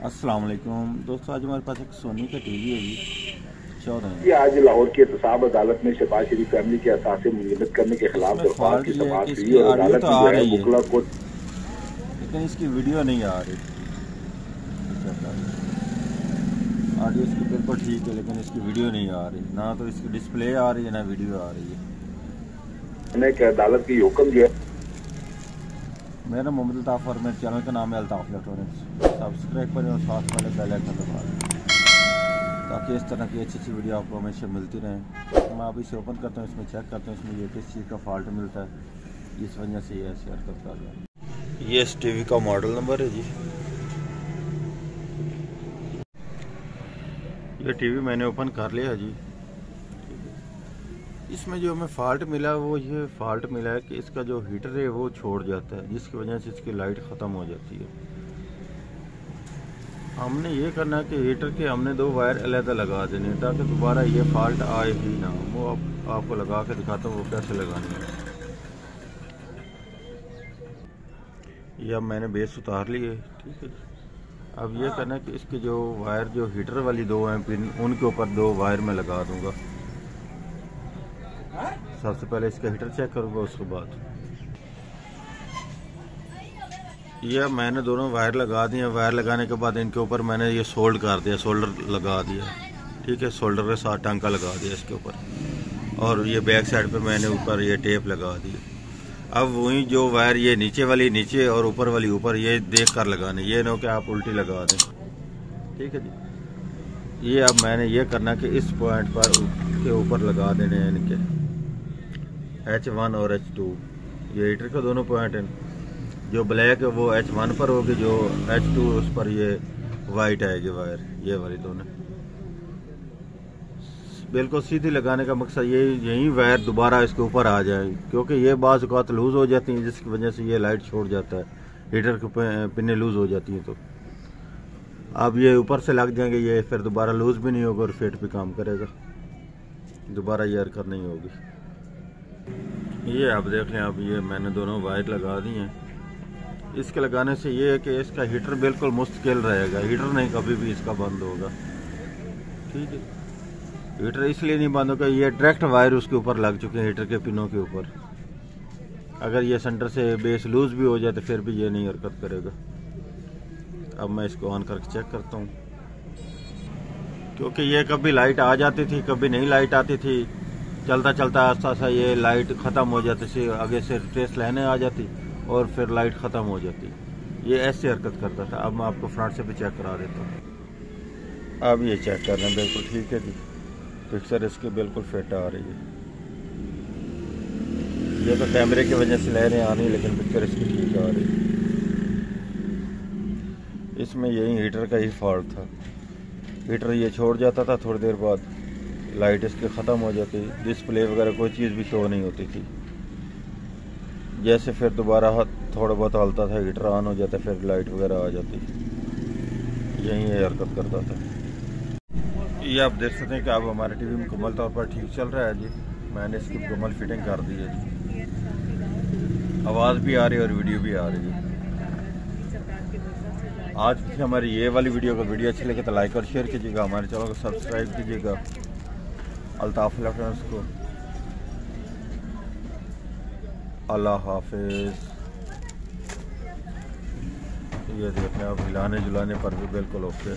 अस्सलाम वालेकुम दोस्तों, आज हमारे पास एक सोनी का टीवी है जी 14 ये आज लाहौर की एहतसाब अदालत में शहबाज शरीफ फैमिली के असासे मुंजमद करने के खिलाफ इसमें दरख्वास्त फॉल्ट की ये है कि समाअत हुई इसकी और ऑडियो अदालत तो ने आ जो है रही है बुकला को लेकिन इसकी वीडियो नहीं आ रही। ऑडियो इसकी बिल्कुल ठीक है लेकिन इसकी वीडियो नहीं आ रही, ना तो इसकी डिस्प्ले आ रही है ना वीडियो आ रही है। के अदालत की हुक्म दिया। मेरा मोहम्मद अल्ताफ और मेरे चैनल का नाम है अल्ताफ इलेक्ट्रॉनिक्स। सब्सक्राइब करें और साथ वाले बेल आइकन दबा दें ताकि इस तरह की अच्छी अच्छी वीडियो आपको हमेशा मिलती रहें। मैं अभी इसे ओपन करता हूँ, इसमें चेक करता हूँ इसमें ये किस चीज़ का फॉल्ट मिलता है, इस वजह से ये ऐसी हरकत कर रहा है। ये इस टीवी का मॉडल नंबर है जी। ये टीवी मैंने ओपन कर लिया जी। इसमें जो हमें फॉल्ट मिला वो ये फॉल्ट मिला है कि इसका जो हीटर है वो छोड़ जाता है, जिसकी वजह से इसकी लाइट ख़त्म हो जाती है। हमने ये करना है कि हीटर के हमने 2 वायर अलग लगा देने ताकि दोबारा ये फॉल्ट आए ही ना। वो आपको लगा के दिखाता हूँ वो कैसे लगानी है। ये अब मैंने बेस उतार ली है, ठीक है। अब ये करना है कि इसके जो वायर जो हीटर वाली 2 हैं पिन, उनके ऊपर 2 वायर में लगा दूंगा। सबसे पहले इसका हीटर चेक करूंगा, उसके बाद ये मैंने दोनों वायर लगा दिए। वायर लगाने के बाद इनके ऊपर मैंने ये सोल्ड कर दिया, सोल्डर लगा दिया, ठीक है। सोल्डर के साथ टांका लगा दिया इसके ऊपर और ये बैक साइड पे मैंने ऊपर ये टेप लगा दी। अब वही जो वायर ये नीचे वाली नीचे और ऊपर वाली ऊपर, ये देख कर लगाने, ये ना कि आप उल्टी लगा दें, ठीक है जी। ये अब मैंने ये करना कि इस पॉइंट पर के ऊपर लगा देने हैं इनके H1 और H2। ये हीटर के दोनों पॉइंट हैं। जो ब्लैक है वो H1 पर होगी, जो H2 उस पर ये वाइट आएगी वायर, ये वाली दोनों बिल्कुल सीधी लगाने का मकसद यही वायर दोबारा इसके ऊपर आ जाए, क्योंकि ये बाज़ औक़ात लूज़ हो जाती हैं जिसकी वजह से ये लाइट छोड़ जाता है, हीटर के पिनें लूज़ हो जाती हैं। तो अब ये ऊपर से लग जाएंगे, ये फिर दोबारा लूज़ भी नहीं होगा और फिट भी काम करेगा, दोबारा ये हरकत नहीं होगी। ये आप देख लें, अब ये मैंने दोनों वायर लगा दी हैं। इसके लगाने से ये है कि इसका हीटर बिल्कुल मुस्तकिल रहेगा, हीटर नहीं कभी भी इसका बंद होगा, ठीक है। हीटर इसलिए नहीं बंद होगा, ये डायरेक्ट वायर उसके ऊपर लग चुके हैं हीटर के पिनों के ऊपर। अगर ये सेंटर से बेस लूज भी हो जाए तो फिर भी ये नहीं हरकत करेगा। अब मैं इसको ऑन करके चेक करता हूँ, क्योंकि ये कभी लाइट आ जाती थी कभी नहीं लाइट आती थी। चलता चलता आस्ता आस्ता ये लाइट ख़त्म हो जाती थी, आगे से ट्रेस लाइनें आ जाती और फिर लाइट ख़त्म हो जाती। ये ऐसे हरकत करता था। अब मैं आपको फ्रंट से भी चेक करा देता हूँ। अब ये चेक कर रहे हैं, बिल्कुल ठीक है जी, पिक्चर इसकी बिल्कुल फिट आ रही है। ये तो कैमरे की वजह से लहरें आ रही, लेकिन पिक्चर इसकी ठीक आ रही है। इसमें यही हीटर का ही फॉल्ट था। हीटर ये छोड़ जाता था, थोड़ी देर बाद लाइट इसकी ख़त्म हो जाती, डिस्प्ले वगैरह कोई चीज़ भी शो नहीं होती थी। जैसे फिर दोबारा थोड़ा बहुत हलता था, हीटर ऑन हो जाता, फिर लाइट वगैरह आ जाती। यही ये हरकत करता था। ये आप देख सकते हैं कि अब हमारे टीवी मुकम्मल तौर पर ठीक चल रहा है जी। मैंने इसकी मुकम्मल फिटिंग कर दी है जी, आवाज़ भी आ रही है और वीडियो भी आ रही है। आज की हमारी ये वाली वीडियो अच्छी लगे तो लाइक और शेयर कीजिएगा, हमारे चैनल को सब्सक्राइब कीजिएगा अल्ताफ इलेक्ट्रॉनिक्स को। अल्लाह हाफिज़। ये देखें, अब हिलाने जुलाने पर भी बिल्कुल ओके।